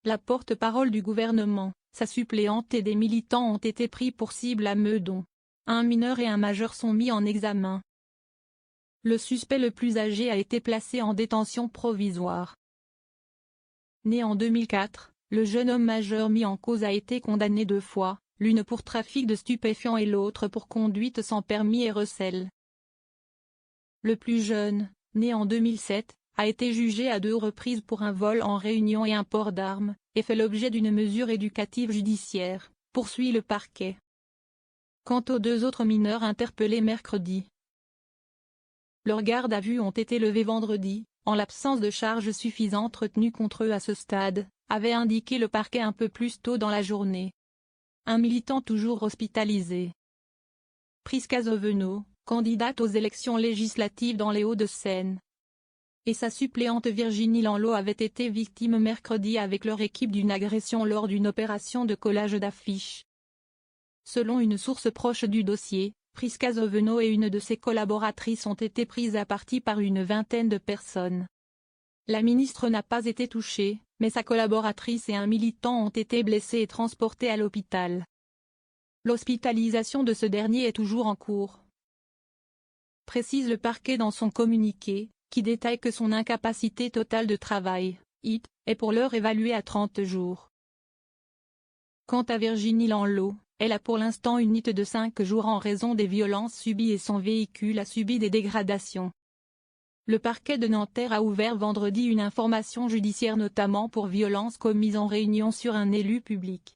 La porte-parole du gouvernement, sa suppléante et des militants ont été pris pour cible à Meudon. Un mineur et un majeur sont mis en examen. Le suspect le plus âgé a été placé en détention provisoire. Né en 2004, le jeune homme majeur mis en cause a été condamné 2 fois, l'une pour trafic de stupéfiants et l'autre pour conduite sans permis et recel. Le plus jeune, né en 2007, a été jugé à 2 reprises pour un vol en réunion et un port d'armes, et fait l'objet d'une mesure éducative judiciaire, poursuit le parquet. Quant aux 2 autres mineurs interpellés mercredi, leurs gardes à vue ont été levés vendredi, en l'absence de charges suffisantes retenues contre eux à ce stade, avait indiqué le parquet un peu plus tôt dans la journée. Un militant toujours hospitalisé. Prisca Zovenot, candidate aux élections législatives dans les Hauts-de-Seine, et sa suppléante Virginie Lanlot avaient été victimes mercredi avec leur équipe d'une agression lors d'une opération de collage d'affiches. Selon une source proche du dossier, Prisca Zovenot et une de ses collaboratrices ont été prises à partie par une vingtaine de personnes. La ministre n'a pas été touchée, mais sa collaboratrice et un militant ont été blessés et transportés à l'hôpital. L'hospitalisation de ce dernier est toujours en cours, précise le parquet dans son communiqué, qui détaille que son incapacité totale de travail, IT, est pour l'heure évaluée à 30 jours. Quant à Virginie Lanlot, elle a pour l'instant une IT de 5 jours en raison des violences subies et son véhicule a subi des dégradations. Le parquet de Nanterre a ouvert vendredi une information judiciaire notamment pour violences commises en réunion sur un élu public.